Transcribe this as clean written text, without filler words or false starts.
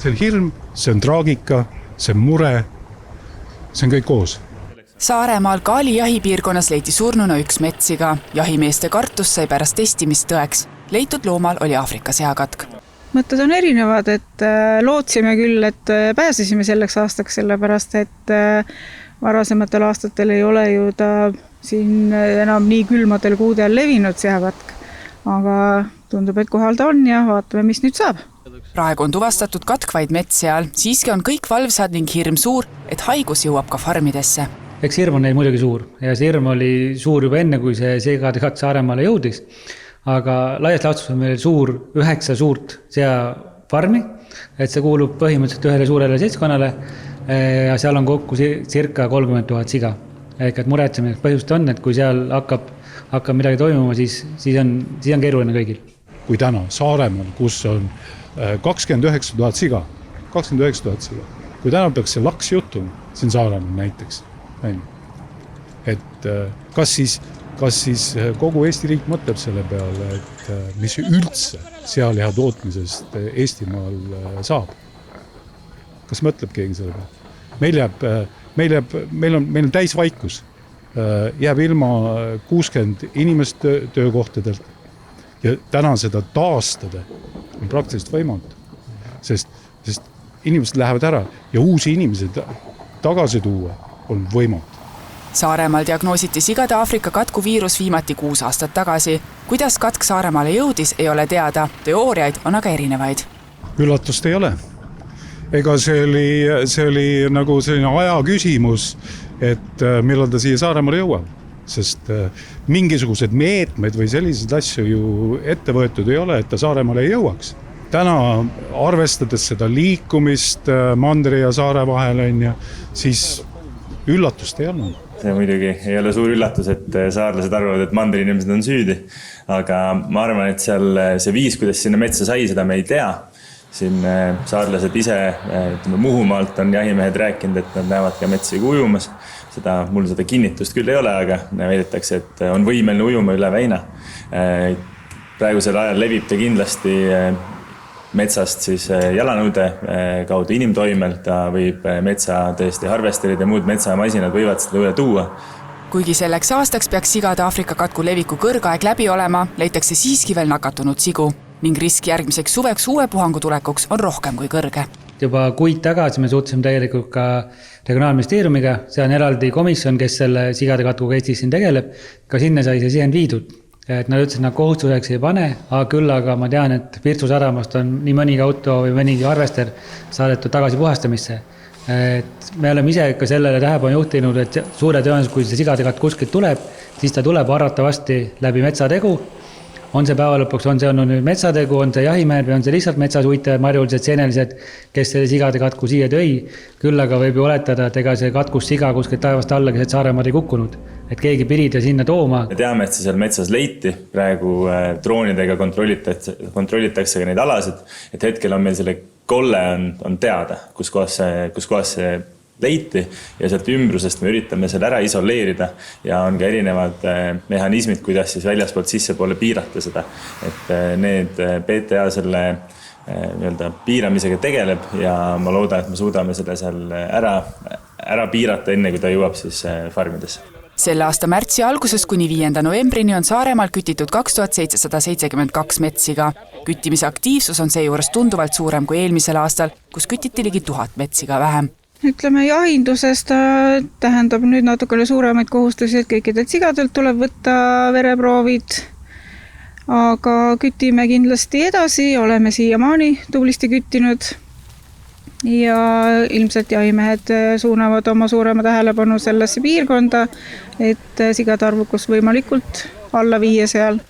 See on hirm, see on traagika, see on mure, see on kõik koos. Saaremaal Kaali jahipiirkonnas leiti surnuna üks metsiga. Jahimeeste kartus sai pärast testimist tõeks. Leitud loomal oli Aafrika seakatk. Mõtted on erinevad, et lootsime küll, et pääsesime selleks aastaks, sellepärast, et varasematel aastatel ei ole ju ta siin enam nii külmadel kuudel levinud seakatk. Aga tundub, et kohal ta on ja vaatame, mis nüüd saab. Praegu on tuvastatud katkvaid metsseal, siiski on kõik valvsad ning hirm suur, et haigus jõuab ka farmidesse. Eks hirm on neil muidugi suur ja see hirm oli suur juba enne, kui see seakatk Saaremaale jõudis. Aga laias laastus on meil 9 suurt seafarmi, et see kuulub põhimõtteliselt ühele suurele seltskonnale ja seal on kokku circa 30 000 siga. Ehk et muretsemiseks põhjust on, et kui seal hakkab midagi toimuma, siis on keeruline kõigil. Kui täna Saaremaal, kus on 29 000 siga, kui täna peaks see laks juhtuma, siin Saaremaal näiteks, et kas siis kogu Eesti riik mõtleb selle peale, et mis üldse sealiha tootmisest Eestimaal saab? Kas mõtleb keegi selle peale? Meil on täis vaikus. Jääb ilma 60 inimest töökohtadelt ja täna seda taastada on praktiliselt võimatu, sest inimesed lähevad ära ja uusi inimesi tagasi tuua on võimatu. Saaremaal diagnoositi sigade Aafrika katkuviirus viimati 6 aastat tagasi. Kuidas katk Saaremaale jõudis, ei ole teada. Teooriaid on aga erinevaid. Üllatust ei ole. Ega see oli nagu selline aja küsimus, et millal ta siia Saaremaale jõuab. Sest mingisugused meetmed või sellised asju ju ette võetud ei ole, et ta Saaremaale ei jõuaks. Täna arvestades seda liikumist Mandri ja Saare vahel siis üllatust ei olnud. See muidugi ei ole suur üllatus, et saarlased arvavad, et mandri inimesed on süüdi. Aga ma arvan, et seal see viis, kuidas sinna metsa sai, seda me ei tea. Siin saarlased ise, Muhumaalt on jahimehed rääkinud, et nad näevad ka metsi ujumas. Mul seda kinnitust küll ei ole, aga väidetakse, et on võimeline ujuma üle väina. Praegusel ajal levib ta kindlasti metsast siis jalanõude kaudu inimtoimel, ta võib metsa tõesti harvesterid ja muud metsamasinad võivad seda üle tuua. Kuigi selleks aastaks peaks sigade Aafrika katku leviku kõrgaeg läbi olema, leitakse siiski veel nakatunud sigu ning risk järgmiseks suveks uue puhangu tulekuks on rohkem kui kõrge. Juba kuid tagasi me suutsime tegelikult ka Regionaalministeeriumiga, see on eraldi komisjon, kes selle sigade katkuga Eestis siin tegeleb, ka sinna sai see sisend viidud. Et nad ütlesid, et nad kohustuseks ei pane, aga küll aga ma tean, et Virtsu sadamast on nii mõnigi auto või mõnigi harvester saadetud tagasi puhastamisse. Et me oleme ise ka sellele tähelepanu juhtinud, et suure tõenäosus, kui see sigade katk kuskilt tuleb, siis ta tuleb arvatavasti läbi metsategu. On see päeva lõpuks, on see olnud metsategu, on see jahimehed või on see lihtsalt metsas uitajad, marjulised, seenelised, kes selle sigade katku siia tõi. Küll aga võib ju oletada, et ega see katkus siga kuskilt taevast alla, kes Saaremaad ei kukkunud. Et keegi pidid ja sinna tooma. Me teame, et see seal metsas leiti. Praegu droonidega kontrollitakse ka neid alasid. Et hetkel on meil selle kolle on teada, kus kohas see leiti ja sealt ümbrusest me üritame selle ära isoleerida ja on ka erinevad mehhanismid, kuidas siis väljaspoolt sissepoole piirata seda. Et need PTA selle piiramisega tegeleb ja ma loodan, et me suudame selle seal ära piirata enne, kui ta jõuab siis farmidesse. Selle aasta märtsi algusest kuni 5. novembrini on Saaremaal kütitud 2772 metsiga. Küttimise aktiivsus on seejuures tunduvalt suurem kui eelmisel aastal, kus kütiti ligi 1000 metsiga vähem. Ütleme, jahindusest tähendab nüüd natukene suuremaid kohustusi, et kõikidelt sigadelt tuleb võtta vereproovid, aga kütime kindlasti edasi, oleme siiamaani tublisti küttinud ja ilmselt jahimehed suunavad oma suurema tähelepanu sellesse piirkonda, et sigade arvukus võimalikult alla 5 seal.